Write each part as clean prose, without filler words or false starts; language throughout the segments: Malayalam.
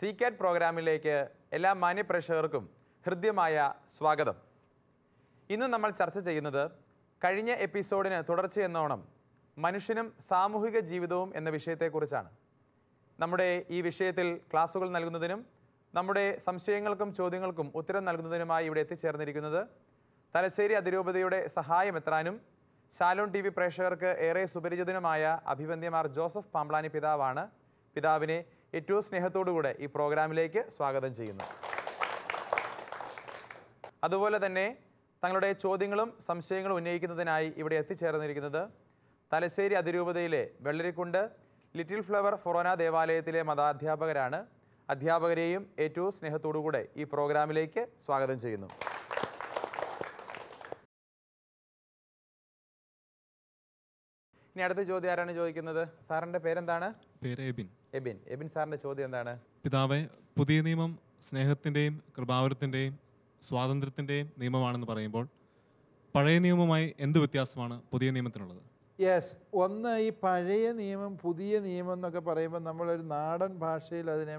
CCAT പ്രോഗ്രാമിലേക്ക് എല്ലാ മാന്യപ്രേക്ഷകർക്കും ഹൃദ്യമായ സ്വാഗതം. ഇന്ന് നമ്മൾ ചർച്ച ചെയ്യുന്നത് കഴിഞ്ഞ എപ്പിസോഡിന് തുടർച്ചയെന്നോണം മനുഷ്യനും സാമൂഹിക ജീവിതവും എന്ന വിഷയത്തെക്കുറിച്ചാണ്. നമ്മുടെ ഈ വിഷയത്തിൽ ക്ലാസുകൾ നൽകുന്നതിനും നമ്മുടെ സംശയങ്ങൾക്കും ചോദ്യങ്ങൾക്കും ഉത്തരം നൽകുന്നതിനുമായി ഇവിടെ എത്തിച്ചേർന്നിരിക്കുന്നത് തലശ്ശേരി അതിരൂപതയുടെ സഹായമെത്രാനും ശാലോൺ TV പ്രേക്ഷകർക്ക് ഏറെ സുപരിചിതനുമായ അഭിവന്ദ്യമാർ ജോസഫ് പാംബ്ലാനി പിതാവാണ്. പിതാവിനെ ഏറ്റവും സ്നേഹത്തോടുകൂടെ ഈ പ്രോഗ്രാമിലേക്ക് സ്വാഗതം ചെയ്യുന്നു. അതുപോലെ തന്നെ തങ്ങളുടെ ചോദ്യങ്ങളും സംശയങ്ങളും ഉന്നയിക്കുന്നതിനായി ഇവിടെ എത്തിച്ചേർന്നിരിക്കുന്നത് തലശ്ശേരി അതിരൂപതയിലെ വെള്ളരിക്കുണ്ട് ലിറ്റിൽ ഫ്ലവർ ഫൊറോന ദേവാലയത്തിലെ മതാധ്യാപകരാണ്. അധ്യാപകരെയും ഏറ്റവും സ്നേഹത്തോടുകൂടെ ഈ പ്രോഗ്രാമിലേക്ക് സ്വാഗതം ചെയ്യുന്നു. ഇനി അടുത്ത ചോദ്യം ആരാണ് ചോദിക്കുന്നത്? സാറിൻ്റെ പേരെന്താണ്? പേര് എബിൻ. എബിൻ സാറിൻ്റെ ചോദ്യം എന്താണ്? പിതാവേ, പുതിയ നിയമം സ്നേഹത്തിൻ്റെയും കൃപാവരത്തിൻ്റെയും സ്വാതന്ത്ര്യത്തിൻ്റെയും നിയമമാണെന്ന് പറയുമ്പോൾ പഴയ നിയമവുമായി എന്ത് വ്യത്യാസമാണ് പുതിയ നിയമത്തിനുള്ളത്? യെസ്, ഒന്ന് ഈ പഴയ നിയമം പുതിയ നിയമം എന്നൊക്കെ പറയുമ്പോൾ നമ്മളൊരു നാടൻ ഭാഷയിൽ അതിനെ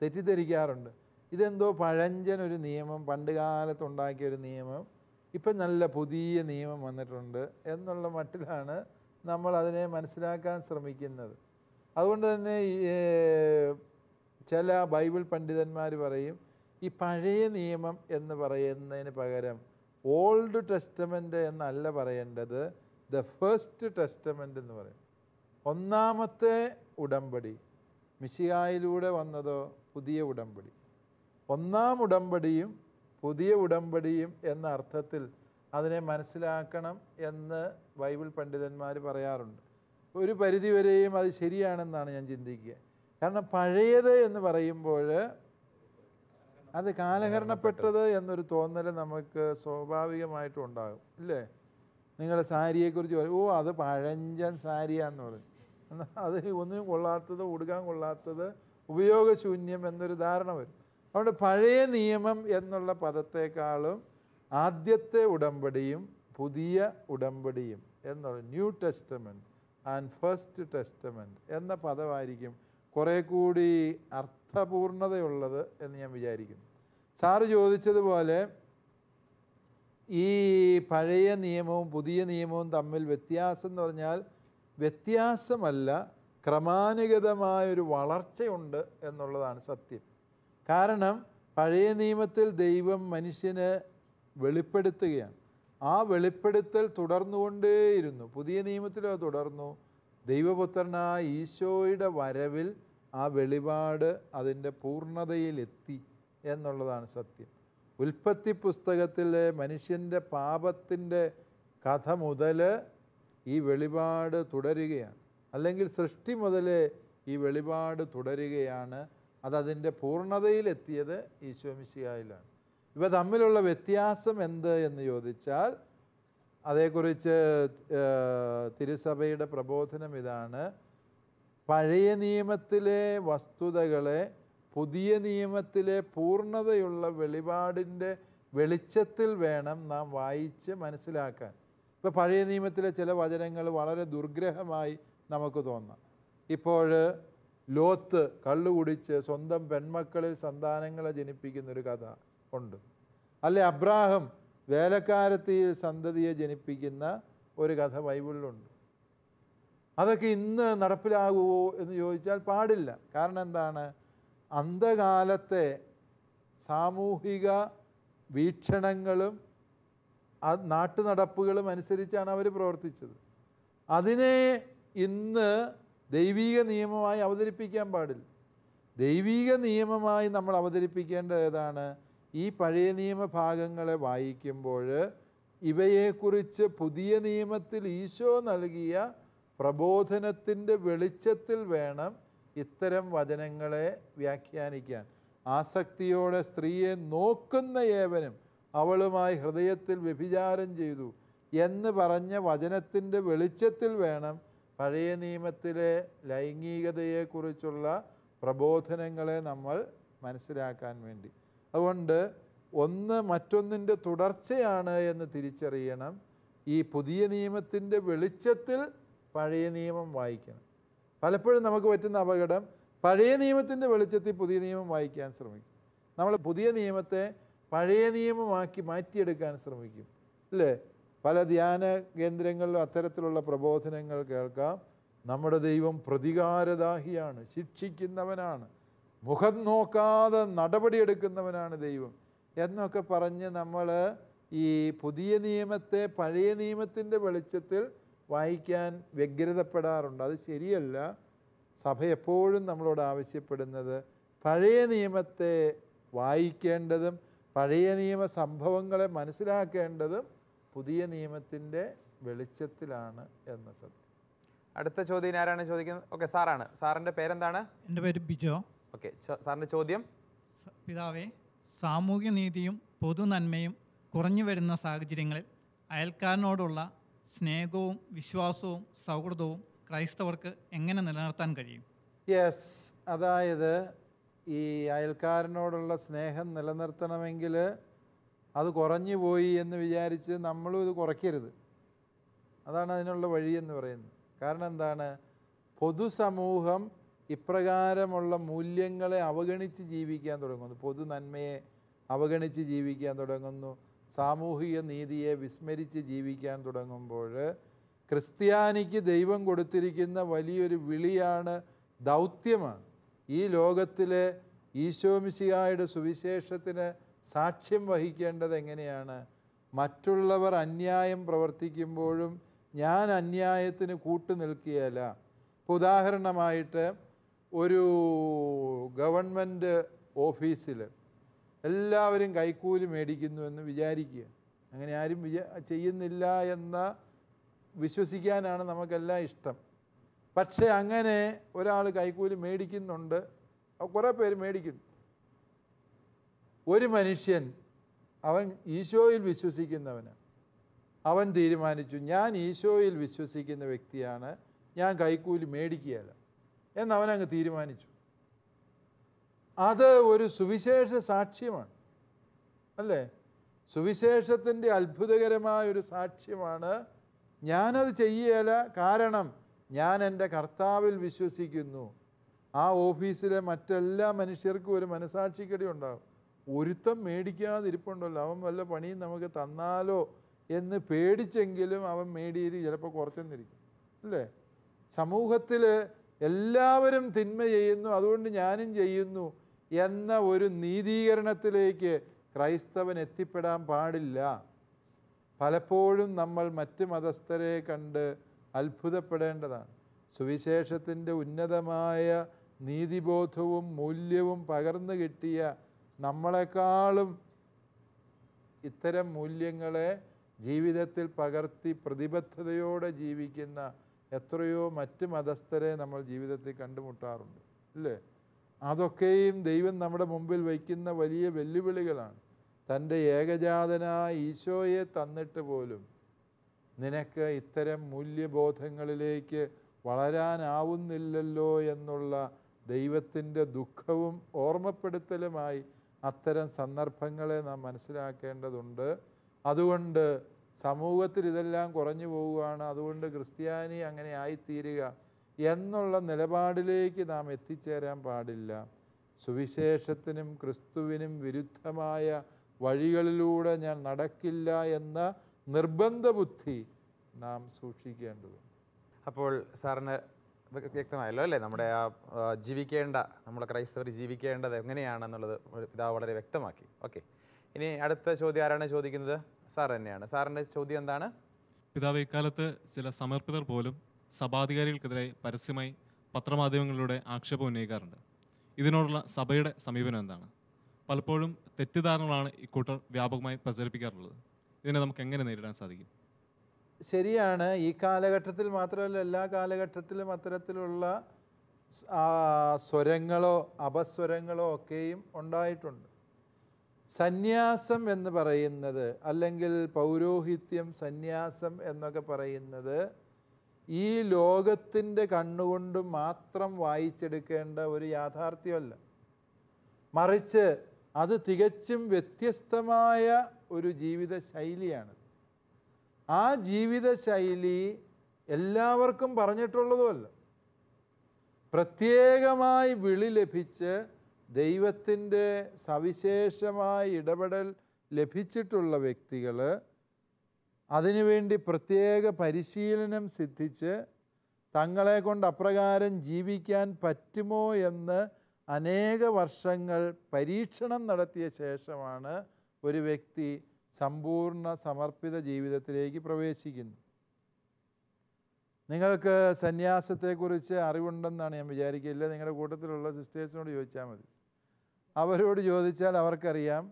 തെറ്റിദ്ധരിക്കാറുണ്ട്. ഇതെന്തോ പഴഞ്ചനൊരു നിയമം, പണ്ട് കാലത്തുണ്ടാക്കിയൊരു നിയമം, ഇപ്പം നല്ല പുതിയ നിയമം വന്നിട്ടുണ്ട് എന്നുള്ള മട്ടിലാണ് നമ്മൾ അതിനെ മനസ്സിലാക്കാൻ ശ്രമിക്കുന്നത്. അതുകൊണ്ട് തന്നെ ചില ബൈബിൾ പണ്ഡിതന്മാർ പറയും ഈ പഴയ നിയമം എന്ന് പറയുന്നതിന് പകരം ഓൾഡ് ടെസ്റ്റമെൻ്റ് എന്നല്ല പറയേണ്ടത്, ദ ഫസ്റ്റ് ടെസ്റ്റമെൻ്റ് എന്ന് പറയും. ഒന്നാമത്തെ ഉടമ്പടി മിശിഹായിലൂടെ വന്നതോ പുതിയ ഉടമ്പടി. ഒന്നാം ഉടമ്പടിയും പുതിയ ഉടമ്പടിയും എന്ന അർത്ഥത്തിൽ അതിനെ മനസ്സിലാക്കണം എന്ന് ബൈബിൾ പണ്ഡിതന്മാർ പറയാറുണ്ട്. ഒരു പരിധിവരെയും അത് ശരിയാണെന്നാണ് ഞാൻ ചിന്തിക്കുക. കാരണം പഴയത് എന്ന് പറയുമ്പോൾ അത് കാലഹരണപ്പെട്ടത് എന്നൊരു തോന്നൽ നമുക്ക് സ്വാഭാവികമായിട്ടും ഉണ്ടാകും, ഇല്ലേ? നിങ്ങൾ സാരിയെക്കുറിച്ച് പറയും, ഓ അത് പഴഞ്ചൻ സാരിയാന്ന് പറയും. എന്നാൽ അത് ഒന്നിനും കൊള്ളാത്തത്, ഉടുക്കാൻ കൊള്ളാത്തത്, ഉപയോഗശൂന്യം എന്നൊരു ധാരണ വരും. അതുകൊണ്ട് പഴയ നിയമം എന്നുള്ള പദത്തെക്കാളും ആദ്യത്തെ ഉടമ്പടിയും പുതിയ ഉടമ്പടിയും എന്നുള്ള new testament and first testament എന്ന പദമായിരിക്കും കുറേ കൂടി അർത്ഥപൂർണതയുള്ളത് എന്ന് ഞാൻ വിചാരിക്കുന്നു. സാറ് ചോദിച്ചതുപോലെ ഈ പഴയ നിയമവും പുതിയ നിയമവും തമ്മിൽ വ്യത്യാസം എന്ന് പറഞ്ഞാൽ വ്യത്യാസമല്ല, ക്രമാനുഗതമായൊരു വളർച്ചയുണ്ട് എന്നുള്ളതാണ് സത്യം. കാരണം പഴയ നിയമത്തിൽ ദൈവം മനുഷ്യന് വെളിപ്പെടുത്തുകയാണ്. ആ വെളിപ്പെടുത്തൽ തുടർന്നുകൊണ്ടേയിരുന്നു. പുതിയ നിയമത്തിലോ തുടർന്നു. ദൈവപുത്രനായ ഈശോയുടെ വരവിൽ ആ വെളിപാട് അതിൻ്റെ പൂർണ്ണതയിലെത്തി എന്നുള്ളതാണ് സത്യം. ഉൽപ്പത്തി പുസ്തകത്തിലെ മനുഷ്യൻ്റെ പാപത്തിൻ്റെ കഥ മുതൽ ഈ വെളിപാട് തുടരുകയാണ്, അല്ലെങ്കിൽ സൃഷ്ടി മുതൽ ഈ വെളിപാട് തുടരുകയാണ്. അതതിൻ്റെ പൂർണ്ണതയിലെത്തിയത് ഈശോ മിശിഹായിലാണ്. ഇവ തമ്മിലുള്ള വ്യത്യാസം എന്ത് എന്ന് ചോദിച്ചാൽ അതേക്കുറിച്ച് തിരുസഭയുടെ പ്രബോധനം ഇതാണ്: പഴയ നിയമത്തിലെ വസ്തുതകളെ പുതിയ നിയമത്തിലെ പൂർണ്ണതയുള്ള വെളിപാടിൻ്റെ വെളിച്ചത്തിൽ വേണം നാം വായിച്ച് മനസ്സിലാക്കാൻ. ഇപ്പോൾ പഴയ നിയമത്തിലെ ചില വചനങ്ങൾ വളരെ ദുർഗ്രഹമായി നമുക്ക് തോന്നാം. ഇപ്പോൾ ലോത്ത് കള്ളുകുടിച്ച് സ്വന്തം പെൺമക്കളിൽ സന്താനങ്ങളെ ജനിപ്പിക്കുന്നൊരു കഥ ഉണ്ട്. അല്ലെ അബ്രാഹം വേലക്കാരത്തിയിൽ സന്തതിയെ ജനിപ്പിക്കുന്ന ഒരു കഥ ബൈബിളിലുണ്ട്. അതൊക്കെ ഇന്ന് നടപ്പിലാകുമോ എന്ന് ചോദിച്ചാൽ പാടില്ല. കാരണം എന്താണ്? അന്ധകാലത്തെ സാമൂഹിക വീക്ഷണങ്ങളും നാട്ടുനടപ്പുകളും അനുസരിച്ചാണ് അവർ പ്രവർത്തിച്ചത്. അതിനെ ഇന്ന് ദൈവിക നിയമമായി അവതരിപ്പിക്കാൻ പാടില്ല. ദൈവിക നിയമമായി നമ്മൾ അവതരിപ്പിക്കേണ്ടത് ഏതാണ്? ഈ പഴയ നിയമഭാഗങ്ങളെ വായിക്കുമ്പോൾ ഇവയെക്കുറിച്ച് പുതിയ നിയമത്തിൽ ഈശോ നൽകിയ പ്രബോധനത്തിൻ്റെ വെളിച്ചത്തിൽ വേണം ഇത്തരം വചനങ്ങളെ വ്യാഖ്യാനിക്കാൻ. ആസക്തിയോടെ സ്ത്രീയെ നോക്കുന്ന ഏവനും അവളുമായി ഹൃദയത്തിൽ വ്യഭിചാരം ചെയ്തു എന്ന് പറഞ്ഞ വചനത്തിൻ്റെ വെളിച്ചത്തിൽ വേണം പഴയ നിയമത്തിലെ ലൈംഗികതയെക്കുറിച്ചുള്ള പ്രബോധനങ്ങളെ നമ്മൾ മനസ്സിലാക്കാൻ വേണ്ടി. അതുകൊണ്ട് ഒന്ന് മറ്റൊന്നിൻ്റെ തുടർച്ചയാണ് എന്ന് തിരിച്ചറിയണം. ഈ പുതിയ നിയമത്തിൻ്റെ വെളിച്ചത്തിൽ പഴയ നിയമം വായിക്കണം. പലപ്പോഴും നമുക്ക് പറ്റുന്ന അപകടം പഴയ നിയമത്തിൻ്റെ വെളിച്ചത്തിൽ പുതിയ നിയമം വായിക്കാൻ ശ്രമിക്കും. നമ്മൾ പുതിയ നിയമത്തെ പഴയ നിയമമാക്കി മാറ്റിയെടുക്കാൻ ശ്രമിക്കും, അല്ലേ? പല ധ്യാന കേന്ദ്രങ്ങളിലും അത്തരത്തിലുള്ള പ്രബോധനങ്ങൾ കേൾക്കാം. നമ്മുടെ ദൈവം പ്രതികാരദാഹിയാണ്, ശിക്ഷിക്കുന്നവനാണ്, മുഖം നോക്കാതെ നടപടിയെടുക്കുന്നവനാണ് ദൈവം എന്നൊക്കെ പറഞ്ഞ് നമ്മൾ ഈ പുതിയ നിയമത്തെ പഴയ നിയമത്തിൻ്റെ വെളിച്ചത്തിൽ വായിക്കാൻ വ്യഗ്രതപ്പെടാറുണ്ട്. അത് ശരിയല്ല. സഭ എപ്പോഴും നമ്മളോട് ആവശ്യപ്പെടുന്നത് പഴയ നിയമത്തെ വായിക്കേണ്ടതും പഴയ നിയമ സംഭവങ്ങളെ മനസ്സിലാക്കേണ്ടതും പുതിയ നിയമത്തിൻ്റെ വെളിച്ചത്തിലാണ് എന്ന സത്യം. അടുത്ത ചോദ്യം ആരാണ് ചോദിക്കുന്നത്? ഓക്കെ, സാറാണ്. സാറിൻ്റെ പേരെന്താണ്? എൻ്റെ പേര് ബിജോ. ഓക്കെ, സാറിൻ്റെ ചോദ്യം. പിതാവേ, സാമൂഹ്യ നീതിയും പൊതു നന്മയും കുറഞ്ഞു വരുന്ന സാഹചര്യങ്ങളിൽ അയൽക്കാരനോടുള്ള സ്നേഹവും വിശ്വാസവും സൗഹൃദവും ക്രൈസ്തവർക്ക് എങ്ങനെ നിലനിർത്താൻ കഴിയും? യെസ്, അതായത് ഈ അയൽക്കാരനോടുള്ള സ്നേഹം നിലനിർത്തണമെങ്കിൽ അത് കുറഞ്ഞു പോയി എന്ന് വിചാരിച്ച് നമ്മളും ഇത് കുറയ്ക്കരുത്. അതാണ് അതിനുള്ള വഴിയെന്ന് പറയുന്നത്. കാരണം എന്താണ്? പൊതുസമൂഹം ഇപ്രകാരമുള്ള മൂല്യങ്ങളെ അവഗണിച്ച് ജീവിക്കാൻ തുടങ്ങുന്നു, പൊതു നന്മയെ അവഗണിച്ച് ജീവിക്കാൻ തുടങ്ങുന്നു, സാമൂഹിക നീതിയെ വിസ്മരിച്ച് ജീവിക്കാൻ തുടങ്ങുമ്പോൾ ക്രിസ്ത്യാനിക്ക് ദൈവം കൊടുത്തിരിക്കുന്ന വലിയൊരു വിളിയാണ്, ദൗത്യമാണ്. ഈ ലോകത്തിലെ ഈശോമിശിഹായുടെ സുവിശേഷത്തിന് സാക്ഷ്യം വഹിക്കേണ്ടത് എങ്ങനെയാണ്? മറ്റുള്ളവർ അന്യായം പ്രവർത്തിക്കുമ്പോഴും ഞാൻ അന്യായത്തിന് കൂട്ടു നിൽക്കുകയല്ല. ഇപ്പോൾ ഉദാഹരണമായിട്ട് ഒരു ഗവൺമെൻറ് ഓഫീസിൽ എല്ലാവരും കൈക്കൂലി മേടിക്കുന്നു എന്ന് വിചാരിക്കുക. അങ്ങനെ ആരും ചെയ്യുന്നില്ല എന്ന വിശ്വസിക്കാനാണ് നമുക്കെല്ലാം ഇഷ്ടം. പക്ഷേ അങ്ങനെ ഒരാൾ കൈക്കൂലി മേടിക്കുന്നുണ്ട്, കുറേ പേര് മേടിക്കുന്നു. ഒരു മനുഷ്യൻ, അവൻ ഈശോയിൽ വിശ്വസിക്കുന്നവന്, അവൻ തീരുമാനിച്ചു ഞാൻ ഈശോയിൽ വിശ്വസിക്കുന്ന വ്യക്തിയാണ്, ഞാൻ കൈക്കൂലി മേടിക്കുകയല്ല എന്നവനങ്ങ് തീരുമാനിച്ചു. അത് ഒരു സുവിശേഷ സാക്ഷ്യമാണ്, അല്ലേ? സുവിശേഷത്തിൻ്റെ അത്ഭുതകരമായൊരു സാക്ഷ്യമാണ്. ഞാനത് ചെയ്യുകയില്ല, കാരണം ഞാൻ എൻ്റെ കർത്താവിൽ വിശ്വസിക്കുന്നു. ആ ഓഫീസിലെ മറ്റെല്ലാ മനുഷ്യർക്കും ഒരു മനസാക്ഷിക്കടി ഉണ്ടാകും. ഒരുത്തം മേടിക്കാതിരിപ്പുണ്ടല്ലോ, അവൻ വല്ല പണിയും നമുക്ക് തന്നാലോ എന്ന് പേടിച്ചെങ്കിലും അവൻ മേടിയിൽ ചിലപ്പോൾ കുറച്ചെന്നിരിക്കും, അല്ലേ? സമൂഹത്തിൽ എല്ലാവരും തിന്മ ചെയ്യുന്നു, അതുകൊണ്ട് ഞാനും ചെയ്യുന്നു എന്ന ഒരു നീതീകരണത്തിലേക്ക് ക്രൈസ്തവൻ എത്തിപ്പെടാൻ പാടില്ല. പലപ്പോഴും നമ്മൾ മറ്റ് മതസ്ഥരെ കണ്ട് അത്ഭുതപ്പെടേണ്ടതാണ്. സുവിശേഷത്തിൻ്റെ ഉന്നതമായ നീതിബോധവും മൂല്യവും പകർന്നു കിട്ടിയ നമ്മളെക്കാളും ഇത്തരം മൂല്യങ്ങളെ ജീവിതത്തിൽ പകർത്തി പ്രതിബദ്ധതയോടെ ജീവിക്കുന്ന എത്രയോ മറ്റ് മതസ്ഥരെ നമ്മൾ ജീവിതത്തിൽ കണ്ടുമുട്ടാറുണ്ട്, അല്ലേ? അതൊക്കെയും ദൈവം നമ്മുടെ മുമ്പിൽ വയ്ക്കുന്ന വലിയ വെല്ലുവിളികളാണ്. തൻ്റെ ഏകജാതനായ ഈശോയെ തന്നിട്ട് പോലും നിനക്ക് ഇത്തരം മൂല്യബോധങ്ങളിലേക്ക് വളരാനാവുന്നില്ലല്ലോ എന്നുള്ള ദൈവത്തിൻ്റെ ദുഃഖവും ഓർമ്മപ്പെടുത്തലുമായി അത്തരം സന്ദർഭങ്ങളെ നാം മനസ്സിലാക്കേണ്ടതുണ്ട്. അതുകൊണ്ട് സമൂഹത്തിൽ ഇതെല്ലാം കുറഞ്ഞു പോവുകയാണ്, അതുകൊണ്ട് ക്രിസ്ത്യാനി അങ്ങനെ ആയിത്തീരുക എന്നുള്ള നിലപാടിലേക്ക് നാം എത്തിച്ചേരാൻ പാടില്ല. സുവിശേഷത്തിനും ക്രിസ്തുവിനും വിരുദ്ധമായ വഴികളിലൂടെ ഞാൻ നടക്കില്ല എന്ന നിർബന്ധ ബുദ്ധി നാം സൂക്ഷിക്കേണ്ടതുണ്ട്. അപ്പോൾ സാറിന് വ്യക്തമായല്ലോ, അല്ലേ? നമ്മുടെ ജീവിക്കേണ്ട, നമ്മുടെ ക്രൈസ്തവർ ജീവിക്കേണ്ടത് എങ്ങനെയാണെന്നുള്ളത് പിതാവ് വളരെ വ്യക്തമാക്കി. ഓക്കെ, ഇനി അടുത്ത ചോദ്യം ആരാണ് ചോദിക്കുന്നത്? സാർ തന്നെയാണ്. സാറിൻ്റെ ചോദ്യം എന്താണ്? പിതാവ്, ഇക്കാലത്ത് ചില സമർപ്പിതർ പോലും സഭാധികാരികൾക്കെതിരെ പരസ്യമായി പത്രമാധ്യമങ്ങളിലൂടെ ആക്ഷേപം ഉന്നയിക്കാറുണ്ട്. ഇതിനോടുള്ള സഭയുടെ സമീപനം എന്താണ്? പലപ്പോഴും തെറ്റിദ്ധാരണകളാണ് ഇക്കൂട്ടർ വ്യാപകമായി പ്രചരിപ്പിക്കാറുള്ളത്. ഇതിനെ നമുക്ക് എങ്ങനെ നേരിടാൻ സാധിക്കും? ശരിയാണ്. ഈ കാലഘട്ടത്തിൽ മാത്രമല്ല, എല്ലാ കാലഘട്ടത്തിലും അത്തരത്തിലുള്ള സ്വരങ്ങളോ അപസ്വരങ്ങളോ ഒക്കെയും ഉണ്ടായിട്ടുണ്ട്. സന്യാസം എന്ന് പറയുന്നത്, അല്ലെങ്കിൽ പൗരോഹിത്യം, സന്യാസം എന്നൊക്കെ പറയുന്നത് ഈ ലോകത്തിൻ്റെ കണ്ണുകൊണ്ട് മാത്രം വായിച്ചെടുക്കേണ്ട ഒരു യാഥാർത്ഥ്യമല്ല. മറിച്ച് അത് തികച്ചും വ്യത്യസ്തമായ ഒരു ജീവിത ശൈലിയാണ്. ആ ജീവിത ശൈലി എല്ലാവർക്കും പറഞ്ഞിട്ടുള്ളതുമല്ല. പ്രത്യേകമായി വിളി ലഭിച്ച് ദൈവത്തിൻ്റെ സവിശേഷമായ ഇടപെടൽ ലഭിച്ചിട്ടുള്ള വ്യക്തികൾ അതിനുവേണ്ടി പ്രത്യേക പരിശീലനം സിദ്ധിച്ച് തങ്ങളെ കൊണ്ട് അപ്രകാരം ജീവിക്കാൻ പറ്റുമോ എന്ന് അനേക വർഷങ്ങൾ പരീക്ഷണം നടത്തിയ ശേഷമാണ് ഒരു വ്യക്തി സമ്പൂർണ്ണ സമർപ്പിത ജീവിതത്തിലേക്ക് പ്രവേശിക്കുന്നത്. നിങ്ങൾക്ക് സന്യാസത്തെക്കുറിച്ച് അറിവുണ്ടെന്നാണ് ഞാൻ വിചാരിക്കില്ല. നിങ്ങളുടെ കൂട്ടത്തിലുള്ള സിസ്റ്റേഴ്സിനോട് ചോദിച്ചാൽ മതി. അവരോട് ചോദിച്ചാൽ അവർക്കറിയാം,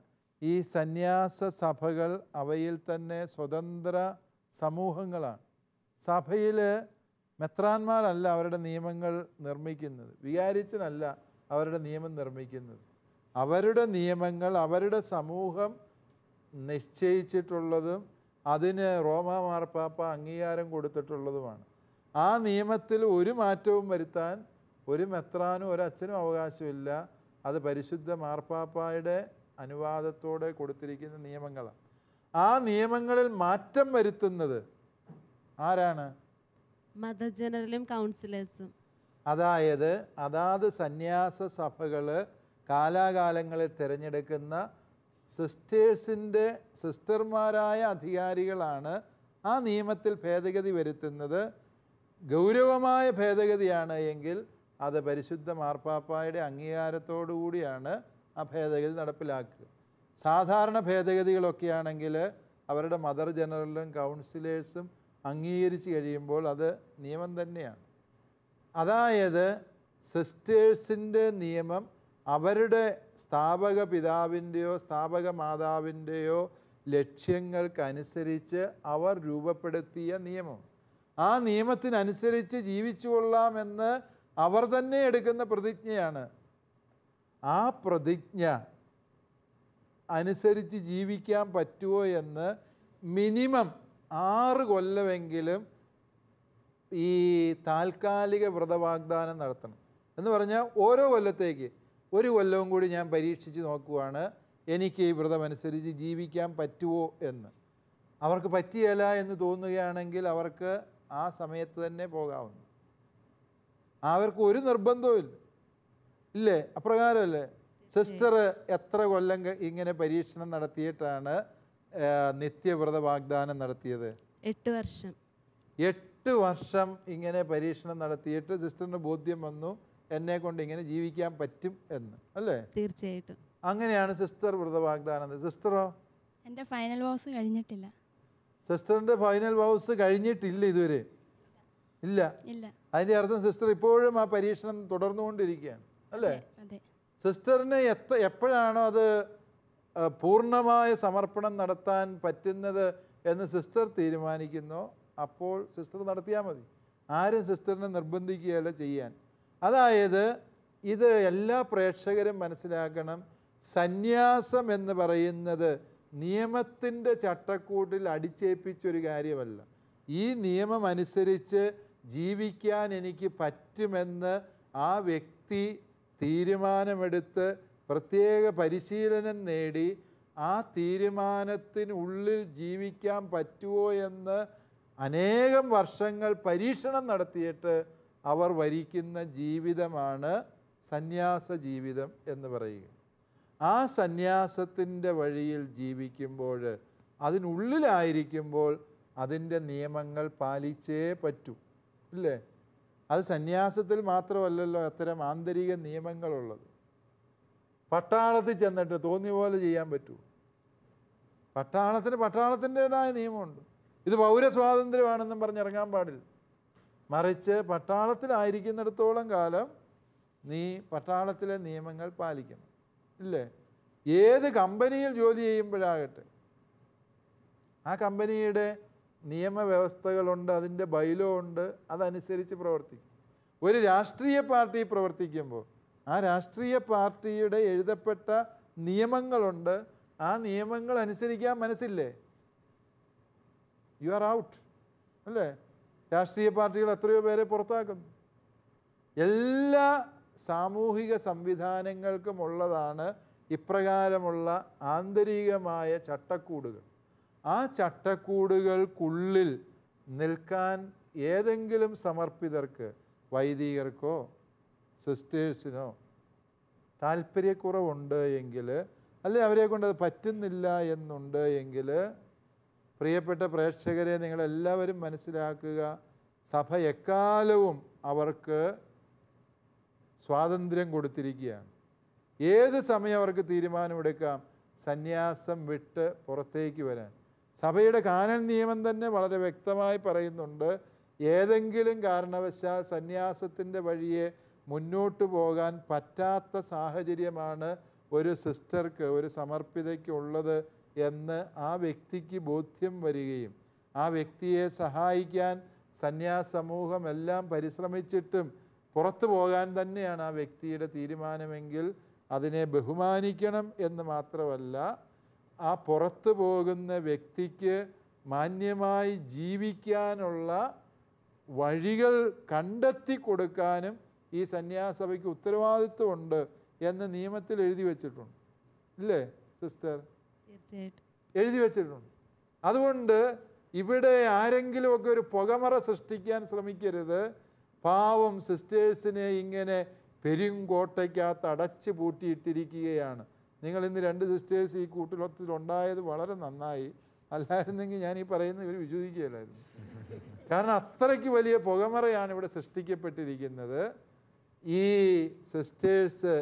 ഈ സന്യാസ സഭകൾ അവയിൽ തന്നെ സ്വതന്ത്ര സമൂഹങ്ങളാണ്. സഭയിൽ മെത്രാന്മാരല്ല അവരുടെ നിയമങ്ങൾ നിർമ്മിക്കുന്നത്, വികാരിച്ചനല്ല അവരുടെ നിയമം നിർമ്മിക്കുന്നത്. അവരുടെ നിയമങ്ങൾ അവരുടെ സമൂഹം നിശ്ചയിച്ചിട്ടുള്ളതും അതിന് റോമാ മാർപ്പാപ്പ അംഗീകാരം കൊടുത്തിട്ടുള്ളതുമാണ്. ആ നിയമത്തിൽ ഒരു മാറ്റവും വരുത്താൻ ഒരു മെത്രാനും ഒരച്ഛനും അവകാശമില്ല. അത് പരിശുദ്ധ മാർപ്പാപ്പായുടെ അനുവാദത്തോടെ കൊടുത്തിരിക്കുന്ന നിയമങ്ങളാണ്. ആ നിയമങ്ങളിൽ മാറ്റം വരുത്തുന്നത് ആരാണ്? മദർ ജനറലും കൗൺസിലേഴ്സും. അതായത് അതാത് സന്യാസ സഭകൾ കാലാകാലങ്ങളിൽ തിരഞ്ഞെടുക്കുന്ന സിസ്റ്റർമാരായ അധികാരികളാണ് ആ നിയമത്തിൽ ഭേദഗതി വരുത്തുന്നത്. ഗൗരവമായ ഭേദഗതിയാണ് എങ്കിൽ അത് പരിശുദ്ധ മാർപ്പാപ്പായുടെ അംഗീകാരത്തോടു കൂടിയാണ് ആ ഭേദഗതി നടപ്പിലാക്കുക. സാധാരണ ഭേദഗതികളൊക്കെ ആണെങ്കിൽ അവരുടെ മദർ ജനറലും കൗൺസിലേഴ്സും അംഗീകരിച്ച് കഴിയുമ്പോൾ അത് നിയമം തന്നെയാണ്. അതായത് സിസ്റ്റേഴ്സിൻ്റെ നിയമം അവരുടെ സ്ഥാപക പിതാവിൻ്റെയോ സ്ഥാപക മാതാവിൻ്റെയോ ലക്ഷ്യങ്ങൾക്കനുസരിച്ച് അവർ രൂപപ്പെടുത്തിയ നിയമം. ആ നിയമത്തിനനുസരിച്ച് ജീവിച്ചു കൊള്ളാമെന്ന് അവർ തന്നെ എടുക്കുന്ന പ്രതിജ്ഞയാണ്. ആ പ്രതിജ്ഞ അനുസരിച്ച് ജീവിക്കാൻ പറ്റുമോ എന്ന് മിനിമം 6 കൊല്ലമെങ്കിലും ഈ താൽക്കാലിക വ്രതവാഗ്ദാനം നടത്തണം. എന്ന് പറഞ്ഞാൽ ഓരോ കൊല്ലത്തേക്ക് 1 കൊല്ലവും കൂടി ഞാൻ പരീക്ഷിച്ച് നോക്കുവാണ് എനിക്ക് ഈ വ്രതമനുസരിച്ച് ജീവിക്കാൻ പറ്റുമോ എന്ന്. അവർക്ക് പറ്റിയല്ല എന്ന് തോന്നുകയാണെങ്കിൽ അവർക്ക് ആ സമയത്ത് തന്നെ പോകാവുന്നു. അവർക്ക് ഒരു നിർബന്ധവും ഇല്ലേ? അപ്രകാരമല്ലേ? സിസ്റ്റർ എത്ര കൊല്ലം ഇങ്ങനെ പരീക്ഷണം നടത്തിയിട്ടാണ് നിത്യവ്രത വാഗ്ദാനം നടത്തിയത്? 8 വർഷം. 8 വർഷം ഇങ്ങനെ പരീക്ഷണം നടത്തിയിട്ട് സിസ്റ്ററിന് ബോധ്യം വന്നു എന്നെ കൊണ്ട് ഇങ്ങനെ ജീവിക്കാൻ പറ്റും എന്ന്, അല്ലേ? തീർച്ചയായിട്ടും. അങ്ങനെയാണ് സിസ്റ്റർ വ്രത വാഗ്ദാനം. സിസ്റ്ററോ? എൻ്റെ ഫൈനൽ വോസ് കഴിഞ്ഞിട്ടില്ല. സിസ്റ്ററിൻ്റെ ഫൈനൽ വോസ് കഴിഞ്ഞിട്ടില്ല ഇതുവരെ? ഇല്ല. അതിൻ്റെ അർത്ഥം സിസ്റ്റർ ഇപ്പോഴും ആ പരീക്ഷണം തുടർന്നുകൊണ്ടിരിക്കുകയാണ്, അല്ലേ? സിസ്റ്ററിന് എപ്പോഴാണോ അത് പൂർണ്ണമായ സമർപ്പണം നടത്താൻ പറ്റുന്നത് എന്ന് സിസ്റ്റർ തീരുമാനിക്കുന്നോ അപ്പോൾ സിസ്റ്റർ നടത്തിയാൽ മതി. ആരും സിസ്റ്ററിനെ നിർബന്ധിക്കുകയല്ല ചെയ്യാൻ. അതായത് ഇത് എല്ലാ പ്രേക്ഷകരും മനസ്സിലാക്കണം. സന്യാസം എന്ന് പറയുന്നത് നിയമത്തിൻ്റെ ചട്ടക്കൂട്ടിൽ അടിച്ചേൽപ്പിച്ചൊരു കാര്യമല്ല. ഈ നിയമം അനുസരിച്ച് ജീവിക്കാൻ എനിക്ക് പറ്റുമെന്ന് ആ വ്യക്തി തീരുമാനമെടുത്ത് പ്രത്യേക പരിശീലനം നേടി ആ തീരുമാനത്തിനുള്ളിൽ ജീവിക്കാൻ പറ്റുമോ എന്ന് അനേകം വർഷങ്ങൾ പരീക്ഷണം നടത്തിയിട്ട് അവർ വരിക്കുന്ന ജീവിതമാണ് സന്യാസ ജീവിതം എന്ന് പറയുക. ആ സന്യാസത്തിൻ്റെ വഴിയിൽ ജീവിക്കുമ്പോൾ അതിനുള്ളിലായിരിക്കുമ്പോൾ അതിൻ്റെ നിയമങ്ങൾ പാലിച്ചേ പറ്റൂ, ഇല്ലേ? അത് സന്യാസത്തിൽ മാത്രമല്ലല്ലോ അത്തരം ആന്തരിക നിയമങ്ങളുള്ളത്. പട്ടാളത്തിൽ ചെന്നിട്ട് തോന്നിയ പോലെ ചെയ്യാൻ പറ്റൂ? പട്ടാളത്തിൻ്റേതായ നിയമമുണ്ട്. ഇത് പൗരസ്വാതന്ത്ര്യമാണെന്നും പറഞ്ഞിറങ്ങാൻ പാടില്ല. മറിച്ച് പട്ടാളത്തിലായിരിക്കുന്നിടത്തോളം കാലം നീ പട്ടാളത്തിലെ നിയമങ്ങൾ പാലിക്കണം, ഇല്ലേ? ഏത് കമ്പനിയിൽ ജോലി ചെയ്യുമ്പോഴാകട്ടെ ആ കമ്പനിയുടെ നിയമവ്യവസ്ഥകളുണ്ട്, അതിൻ്റെ ബൈലോ ഉണ്ട്, അതനുസരിച്ച് പ്രവർത്തിക്കും. ഒരു രാഷ്ട്രീയ പാർട്ടി പ്രവർത്തിക്കുമ്പോൾ ആ രാഷ്ട്രീയ പാർട്ടിയുടെ എഴുതപ്പെട്ട നിയമങ്ങളുണ്ട്, ആ നിയമങ്ങൾ അനുസരിക്കാൻ മനസ്സില്ലേ? യു ആർ ഔട്ട്, അല്ലേ? രാഷ്ട്രീയ പാർട്ടികൾ എത്രയോ പേരെ പുറത്താക്കുന്നു. എല്ലാ സാമൂഹിക സംവിധാനങ്ങൾക്കും ഉള്ളതാണ് ഇപ്രകാരമുള്ള ആന്തരികമായ ചട്ടക്കൂടുകൾ. ആ ചട്ടക്കൂടുകൾക്കുള്ളിൽ നിൽക്കാൻ ഏതെങ്കിലും സമർപ്പിതർക്ക്, വൈദികർക്കോ സിസ്റ്റേഴ്സിനോ താല്പര്യക്കുറവുണ്ട് എങ്കിൽ, അല്ലെ അവരെ കൊണ്ട് അത് പറ്റുന്നില്ല എന്നുണ്ട് എങ്കിൽ, പ്രിയപ്പെട്ട പ്രേക്ഷകരെ, നിങ്ങളെല്ലാവരും മനസ്സിലാക്കുക, സഭ എക്കാലവും അവർക്ക് സ്വാതന്ത്ര്യം കൊടുത്തിരിക്കുകയാണ്. ഏത് സമയം അവർക്ക് തീരുമാനമെടുക്കാം സന്യാസം വിട്ട് പുറത്തേക്ക് വരാൻ. സഭയുടെ കാനൻ നിയമം തന്നെ വളരെ വ്യക്തമായി പറയുന്നുണ്ട്, ഏതെങ്കിലും കാരണവശാൽ സന്യാസത്തിൻ്റെ വഴിയെ മുന്നോട്ട് പോകാൻ പറ്റാത്ത സാഹചര്യമാണ് ഒരു സിസ്റ്റർക്ക്, ഒരു സമർപ്പിതയ്ക്ക് ഉള്ളത് എന്ന് ആ വ്യക്തിക്ക് ബോധ്യം വരികയും ആ വ്യക്തിയെ സഹായിക്കാൻ സന്യാസ സമൂഹം എല്ലാം പരിശ്രമിച്ചിട്ടും പുറത്തു പോകാൻ തന്നെയാണ് ആ വ്യക്തിയുടെ തീരുമാനമെങ്കിൽ അതിനെ ബഹുമാനിക്കണം എന്ന് മാത്രമല്ല, ആ പുറത്തു പോകുന്ന വ്യക്തിക്ക് മാന്യമായി ജീവിക്കാനുള്ള വഴികൾ കണ്ടെത്തി കൊടുക്കാനും ഈ സന്യാസഭയ്ക്ക് ഉത്തരവാദിത്വമുണ്ട് എന്ന് നിയമത്തിൽ എഴുതി വച്ചിട്ടുണ്ട്. ഇല്ലേ സിസ്റ്റർ? തീർച്ചയായിട്ടും എഴുതി വച്ചിട്ടുണ്ട്. അതുകൊണ്ട് ഇവിടെ ആരെങ്കിലുമൊക്കെ ഒരു പുകമറ സൃഷ്ടിക്കാൻ ശ്രമിക്കരുത്. പാവം സിസ്റ്റേഴ്സിനെ ഇങ്ങനെ പെരുങ്കോട്ടയ്ക്കകത്ത് അടച്ചു പൂട്ടിയിട്ടിരിക്കുകയാണ്. നിങ്ങൾ ഇന്ന് 2 സിസ്റ്റേഴ്സ് ഈ കൂട്ടിലൊത്തിലുണ്ടായത് വളരെ നന്നായി. അല്ലായിരുന്നെങ്കിൽ ഞാൻ ഈ പറയുന്നത് ഇവർ വിശ്വസിക്കുകയില്ലായിരുന്നു. കാരണം അത്രയ്ക്ക് വലിയ പുകമറയാണ് ഇവിടെ സൃഷ്ടിക്കപ്പെട്ടിരിക്കുന്നത്. ഈ സിസ്റ്റേഴ്സ്,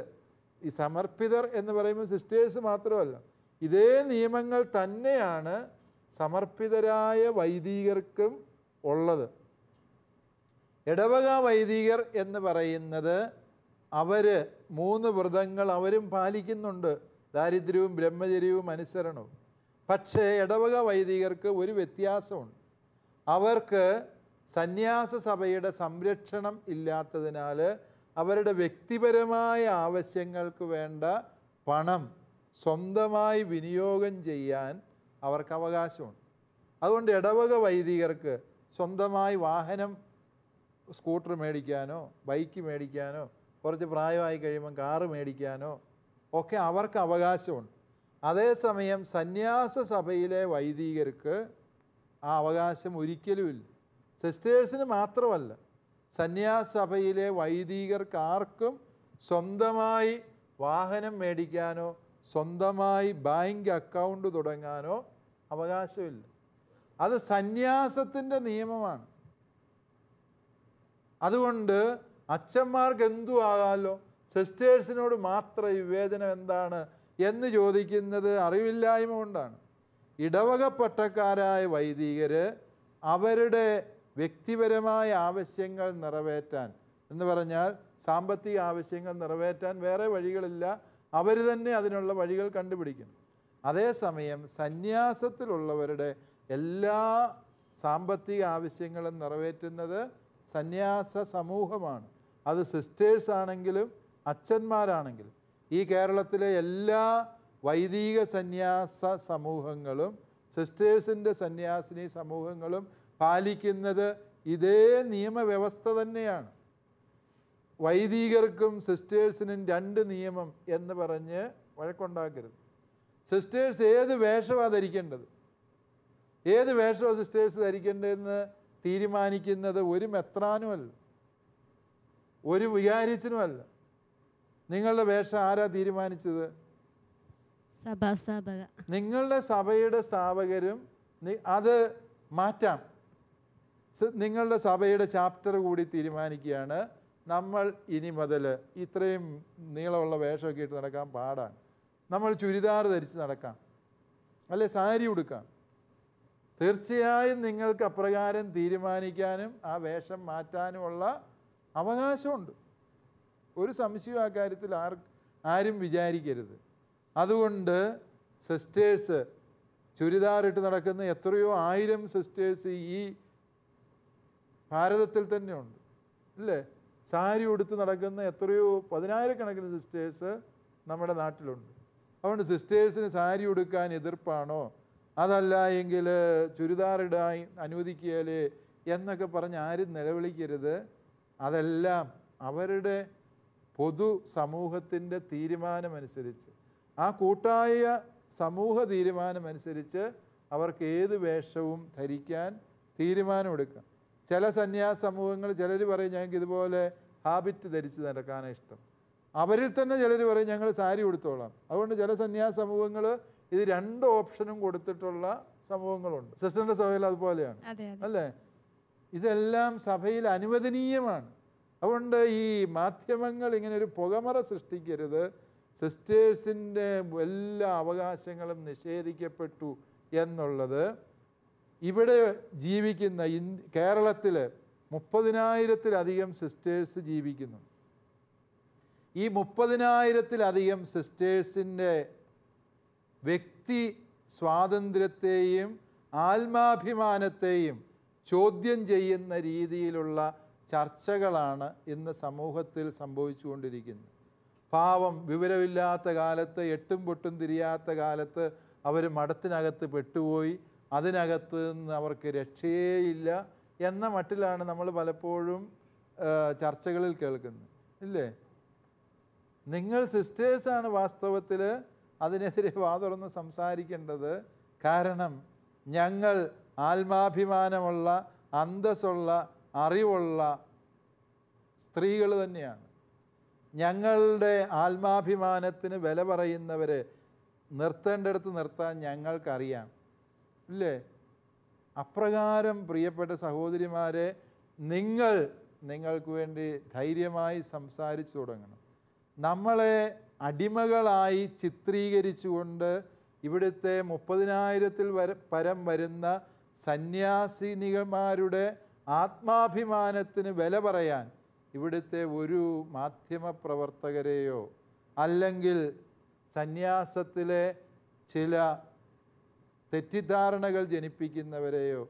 ഈ സമർപ്പിതർ എന്ന് പറയുമ്പോൾ സിസ്റ്റേഴ്സ് മാത്രമല്ല, ഇതേ നിയമങ്ങൾ തന്നെയാണ് സമർപ്പിതരായ വൈദികർക്കും ഉള്ളത്. ഇടവക വൈദികർ എന്ന് പറയുന്നത് അവർ 3 വ്രതങ്ങൾ അവരും പാലിക്കുന്നുണ്ട്, ദാരിദ്ര്യവും ബ്രഹ്മചര്യവും അനുസരണവും. പക്ഷേ ഇടവക വൈദികർക്ക് ഒരു വ്യത്യാസമുണ്ട്. അവർക്ക് സന്യാസ സഭയുടെ സംരക്ഷണം ഇല്ലാത്തതിനാൽ അവരുടെ വ്യക്തിപരമായ ആവശ്യങ്ങൾക്ക് വേണ്ട പണം സ്വന്തമായി വിനിയോഗം ചെയ്യാൻ അവർക്ക് അവകാശമുണ്ട്. അതുകൊണ്ട് ഇടവക വൈദികർക്ക് സ്വന്തമായി വാഹനം, സ്കൂട്ടർ മേടിക്കാനോ ബൈക്ക് മേടിക്കാനോ കുറച്ച് പ്രായമായി കഴിയുമ്പം കാറ് മേടിക്കാനോ ഒക്കെ അവർക്ക് അവകാശമുണ്ട്. അതേസമയം സന്യാസ സഭയിലെ വൈദികർക്ക് ആ അവകാശം ഒരിക്കലുമില്ല. സിസ്റ്റേഴ്സിന് മാത്രമല്ല, സന്യാസ സഭയിലെ വൈദികർക്ക് ആർക്കും സ്വന്തമായി വാഹനം മേടിക്കാനോ സ്വന്തമായി ബാങ്ക് അക്കൗണ്ട് തുടങ്ങാനോ അവകാശമില്ല. അത് സന്യാസത്തിൻ്റെ നിയമമാണ്. അതുകൊണ്ട് അച്ഛന്മാർക്ക് എന്തു ആകാമല്ലോ, സിസ്റ്റേഴ്സിനോട് മാത്രം വിവേചനം എന്താണ് എന്ന് ചോദിക്കുന്നത് അറിവില്ലായ്മ കൊണ്ടാണ്. ഇടവക പട്ടക്കാരായ വൈദികർ അവരുടെ വ്യക്തിപരമായ ആവശ്യങ്ങൾ നിറവേറ്റാൻ, എന്ന് പറഞ്ഞാൽ സാമ്പത്തിക ആവശ്യങ്ങൾ നിറവേറ്റാൻ വേറെ വഴികളില്ല, അവർ തന്നെ അതിനുള്ള വഴികൾ കണ്ടുപിടിക്കണം. അതേസമയം സന്യാസത്തിലുള്ളവരുടെ എല്ലാ സാമ്പത്തിക ആവശ്യങ്ങളും നിറവേറ്റുന്നത് സന്യാസ സമൂഹമാണ്. അത് സിസ്റ്റേഴ്സ് ആണെങ്കിലും അച്ഛന്മാരാണെങ്കിലും. ഈ കേരളത്തിലെ എല്ലാ വൈദിക സന്യാസ സമൂഹങ്ങളും സിസ്റ്റേഴ്സിൻ്റെ സന്യാസിനി സമൂഹങ്ങളും പാലിക്കുന്നത് ഇതേ നിയമവ്യവസ്ഥ തന്നെയാണ്. വൈദികർക്കും സിസ്റ്റേഴ്സിനും 2 നിയമം എന്ന് പറഞ്ഞ് വഴക്കുണ്ടാക്കരുത്. സിസ്റ്റേഴ്സ് ഏത് വേഷമാണ് ധരിക്കേണ്ടത്, ഏത് വേഷമാണ് സിസ്റ്റേഴ്സ് ധരിക്കേണ്ടതെന്ന് തീരുമാനിക്കുന്നത് ഒരു മെത്രാനുമല്ല, ഒരു വികാരിച്ചനുമല്ല. നിങ്ങളുടെ വേഷം ആരാ തീരുമാനിച്ചത്? സഭാസ്ഥാപക. നിങ്ങളുടെ സഭയുടെ സ്ഥാപകരും അത് മാറ്റാം. നിങ്ങളുടെ സഭയുടെ ചാപ്റ്റർ കൂടി തീരുമാനിക്കുകയാണ്, നമ്മൾ ഇനി മുതൽ ഇത്രയും നീളമുള്ള വേഷമൊക്കെ ഇട്ട് നടക്കാൻ പാടാണ്, നമ്മൾ ചുരിദാർ ധരിച്ച് നടക്കാം, അല്ലെ സാരി ഉടുക്കാം. തീർച്ചയായും നിങ്ങൾക്ക് അപ്രകാരം തീരുമാനിക്കാനും ആ വേഷം മാറ്റാനുമുള്ള അവകാശമുണ്ട്. ഒരു സംശയവും ആ കാര്യത്തിൽ ആരും വിചാരിക്കരുത്. അതുകൊണ്ട് സിസ്റ്റേഴ്സ് ചുരിദാറിട്ട് നടക്കുന്ന എത്രയോ 1000 സിസ്റ്റേഴ്സ് ഈ ഭാരതത്തിൽ തന്നെയുണ്ട്, ഇല്ലേ? സാരി ഉടുത്ത് നടക്കുന്ന എത്രയോ 10,000 സിസ്റ്റേഴ്സ് നമ്മുടെ നാട്ടിലുണ്ട്. അതുകൊണ്ട് സിസ്റ്റേഴ്സിന് സാരി ഉടുക്കാൻ എതിർപ്പാണോ, അതല്ല എങ്കിൽ ചുരിദാറിടാൻ അനുവദിക്കുകയല്ലേ എന്നൊക്കെ പറഞ്ഞ് ആരും നിലവിളിക്കരുത്. അതെല്ലാം അവരുടെ പൊതു സമൂഹത്തിൻ്റെ തീരുമാനമനുസരിച്ച്, ആ കൂട്ടായ സമൂഹ തീരുമാനമനുസരിച്ച് അവർക്ക് ഏത് വേഷവും ധരിക്കാൻ തീരുമാനമെടുക്കാം. ചില സന്യാസ സമൂഹങ്ങൾ ചിലർ പറയും ഞങ്ങൾക്ക് ഇതുപോലെ ഹാബിറ്റ് ധരിച്ച് നടക്കാനാണ് ഇഷ്ടം. അവരിൽ തന്നെ ചിലർ പറയും ഞങ്ങൾ സാരി ഉടുത്തോളാം. അതുകൊണ്ട് ചില സന്യാസ സമൂഹങ്ങൾ ഇത് 2 ഓപ്ഷനും കൊടുത്തിട്ടുള്ള സമൂഹങ്ങളുണ്ട്. സിസ്റ്ററിൻ്റെ സഭയിൽ അതുപോലെയാണ് അല്ലേ? ഇതെല്ലാം സഭയിൽ അനുവദനീയമാണ്. അതുകൊണ്ട് ഈ മാധ്യമങ്ങൾ ഇങ്ങനെ ഒരു പുകമറ സൃഷ്ടിക്കരുത്. സിസ്റ്റേഴ്സിൻ്റെ എല്ലാ അവകാശങ്ങളും നിഷേധിക്കപ്പെട്ടു എന്നുള്ളത് ഇവിടെ ജീവിക്കുന്ന കേരളത്തിൽ 30,000-ത്തിലധികം സിസ്റ്റേഴ്സ് ജീവിക്കുന്നു. ഈ 30,000-ത്തിലധികം സിസ്റ്റേഴ്സിൻ്റെ വ്യക്തി സ്വാതന്ത്ര്യത്തെയും ആത്മാഭിമാനത്തെയും ചോദ്യം ചെയ്യുന്ന രീതിയിലുള്ള ചർച്ചകളാണ് ഇന്ന് സമൂഹത്തിൽ സംഭവിച്ചുകൊണ്ടിരിക്കുന്നത്. പാവം വിവരമില്ലാത്ത കാലത്ത്, എട്ടും പൊട്ടും തിരിയാത്ത കാലത്ത് അവർ മഠത്തിനകത്ത് പെട്ടുപോയി, അതിനകത്ത് നിന്ന് അവർക്ക് രക്ഷയേയില്ല എന്ന മട്ടിലാണ് നമ്മൾ പലപ്പോഴും ചർച്ചകളിൽ കേൾക്കുന്നത്, ഇല്ലേ? നിങ്ങൾ സിസ്റ്റേഴ്സാണ് വാസ്തവത്തിൽ അതിനെതിരെ വാതുറന്ന് സംസാരിക്കേണ്ടത്. കാരണം ഞങ്ങൾ ആത്മാഭിമാനമുള്ള, അന്തസ്സുള്ള, അറിവുള്ള സ്ത്രീകൾ തന്നെയാണ്. ഞങ്ങളുടെ ആത്മാഭിമാനത്തിന് വില പറയുന്നവരെ നിർത്തേണ്ടടുത്ത് നിർത്താൻ ഞങ്ങൾക്കറിയാം, ഇല്ലേ? അപ്രകാരം പ്രിയപ്പെട്ട സഹോദരിമാരെ, നിങ്ങൾക്ക് വേണ്ടി ധൈര്യമായി സംസാരിച്ചു തുടങ്ങണം. നമ്മളെ അടിമകളായി ചിത്രീകരിച്ചുകൊണ്ട് ഇവിടുത്തെ 30,000-ത്തിൽ പരം വരുന്ന സന്യാസിനിമാരുടെ ആത്മാഭിമാനത്തിന് വില പറയാൻ ഇവിടുത്തെ ഒരു മാധ്യമപ്രവർത്തകരെയോ അല്ലെങ്കിൽ സന്യാസത്തിലെ ചില തെറ്റിദ്ധാരണകൾ ജനിപ്പിക്കുന്നവരെയോ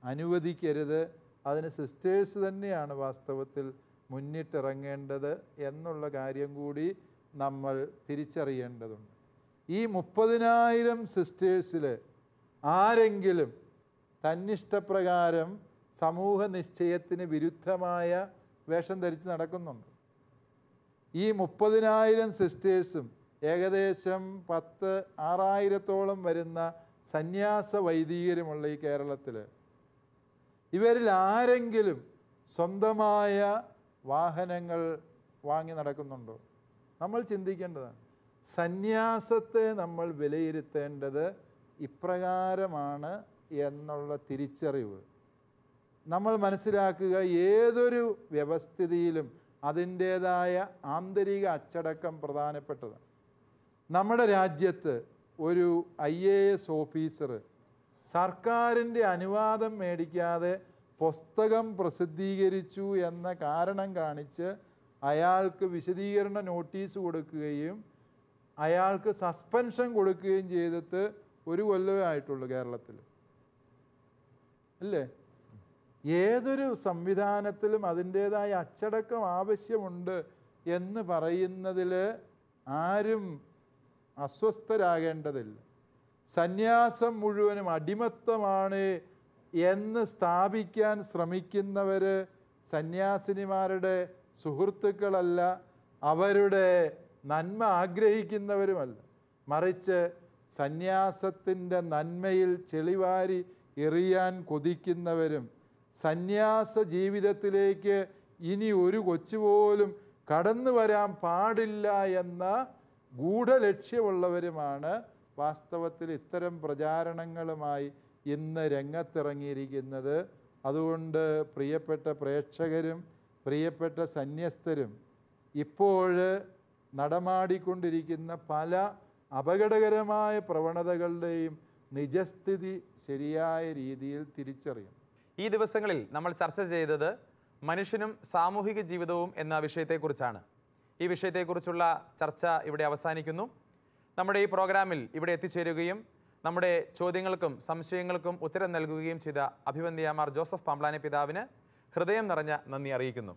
അനുവദിക്കരുത്. അതിന് സിസ്റ്റേഴ്സ് തന്നെയാണ് വാസ്തവത്തിൽ മുന്നിട്ടിറങ്ങേണ്ടത് എന്നുള്ള കാര്യം കൂടി നമ്മൾ തിരിച്ചറിയേണ്ടതുണ്ട്. ഈ 30,000 സിസ്റ്റേഴ്സിൽ ആരെങ്കിലും തന്നിഷ്ടപ്രകാരം സമൂഹ നിശ്ചയത്തിന് വിരുദ്ധമായ വേഷം ധരിച്ച് നടക്കുന്നുണ്ട്? ഈ 30,000 സിസ്റ്റേഴ്സും ഏകദേശം 6,000-ഓളം വരുന്ന സന്യാസ വൈദികരുമുള്ള ഈ കേരളത്തിൽ ഇവരിൽ ആരെങ്കിലും സ്വന്തമായ വാഹനങ്ങൾ വാങ്ങി നടക്കുന്നുണ്ടോ? നമ്മൾ ചിന്തിക്കേണ്ടതാണ്. സന്യാസത്തെ നമ്മൾ വിലയിരുത്തേണ്ടത് ഇപ്രകാരമാണ് എന്നുള്ള തിരിച്ചറിവ് നമ്മൾ മനസ്സിലാക്കുക. ഏതൊരു വ്യവസ്ഥിതിയിലും അതിൻ്റേതായ ആന്തരിക അച്ചടക്കം പ്രധാനപ്പെട്ടതാണ്. നമ്മുടെ രാജ്യത്ത് ഒരു IAS ഓഫീസർ സർക്കാരിൻ്റെ അനുവാദം മേടിക്കാതെ പുസ്തകം പ്രസിദ്ധീകരിച്ചു എന്ന കാരണം കാണിച്ച് അയാൾക്ക് വിശദീകരണ നോട്ടീസ് കൊടുക്കുകയും അയാൾക്ക് സസ്പെൻഷൻ കൊടുക്കുകയും ചെയ്തിട്ട് 1 കൊല്ലമേ ആയിട്ടുള്ളൂ കേരളത്തിൽ, അല്ലേ? ഏതൊരു സംവിധാനത്തിലും അതിൻ്റേതായ അച്ചടക്കം ആവശ്യമുണ്ട് എന്ന് പറയുന്നതിൽ ആരും അസ്വസ്ഥരാകേണ്ടതില്ല. സന്യാസം മുഴുവനും അടിമത്തമാണ് എന്ന് സ്ഥാപിക്കാൻ ശ്രമിക്കുന്നവർ സന്യാസിനിമാരുടെ സുഹൃത്തുക്കളല്ല, അവരുടെ നന്മ ആഗ്രഹിക്കുന്നവരുമല്ല. മറിച്ച് സന്യാസത്തിൻ്റെ നന്മയിൽ ചെളിവാരി എറിയാൻ കൊതിക്കുന്നവരും സന്യാസ ജീവിതത്തിലേക്ക് ഇനി ഒരു കൊച്ചുപോലും കടന്നു വരാൻ പാടില്ല എന്ന ഗൂഢലക്ഷ്യമുള്ളവരുമാണ് വാസ്തവത്തിൽ ഇത്തരം പ്രചാരണങ്ങളുമായി ഇന്ന് രംഗത്തിറങ്ങിയിരിക്കുന്നത്. അതുകൊണ്ട് പ്രിയപ്പെട്ട പ്രേക്ഷകരും പ്രിയപ്പെട്ട സന്യസ്തരും ഇപ്പോൾ നടമാടിക്കൊണ്ടിരിക്കുന്ന പല അപകടകരമായ പ്രവണതകളുടെയും നിജസ്ഥിതി ശരിയായ രീതിയിൽ തിരിച്ചറിയണം. ഈ ദിവസങ്ങളിൽ നമ്മൾ ചർച്ച ചെയ്തത് മനുഷ്യനും സാമൂഹിക ജീവിതവും എന്ന വിഷയത്തെക്കുറിച്ചാണ്. ഈ വിഷയത്തെക്കുറിച്ചുള്ള ചർച്ച ഇവിടെ അവസാനിക്കുന്നു. നമ്മുടെ ഈ പ്രോഗ്രാമിൽ ഇവിടെ എത്തിച്ചേരുകയും നമ്മുടെ ചോദ്യങ്ങൾക്കും സംശയങ്ങൾക്കും ഉത്തരം നൽകുകയും ചെയ്ത അഭിവന്ദ്യ മാർ ജോസഫ് പാംബ്ലാനി പിതാവിന് ഹൃദയം നിറഞ്ഞ നന്ദി അറിയിക്കുന്നു.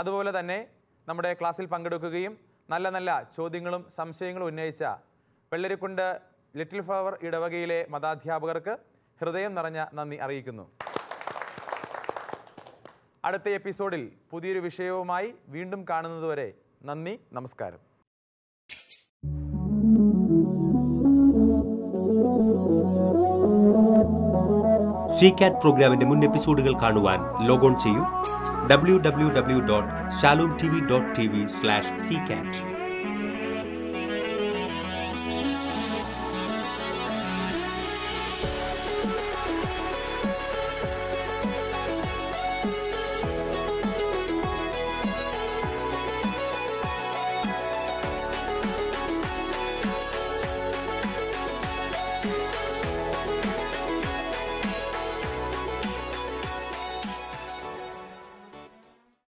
അതുപോലെ തന്നെ നമ്മുടെ ക്ലാസ്സിൽ പങ്കെടുക്കുകയും നല്ല നല്ല ചോദ്യങ്ങളും സംശയങ്ങളും ഉന്നയിച്ച വെള്ളരിക്കുണ്ട് ലിറ്റിൽ ഫ്ലവർ ഇടവകയിലെ മതാധ്യാപകർക്ക് ഹൃദയം നിറഞ്ഞ നന്ദി അറിയിക്കുന്നു. അടുത്ത എപ്പിസോഡിൽ പുതിയൊരു വിഷയവുമായി വീണ്ടും കാണുന്നതുവരെ നന്ദി, നമസ്കാരം. CCAT പ്രോഗ്രാമിന്റെ മുൻ എപ്പിസോഡുകൾ കാണുവാൻ ലോഗോൺ ചെയ്യൂ www.shalomtv.tv/ccat.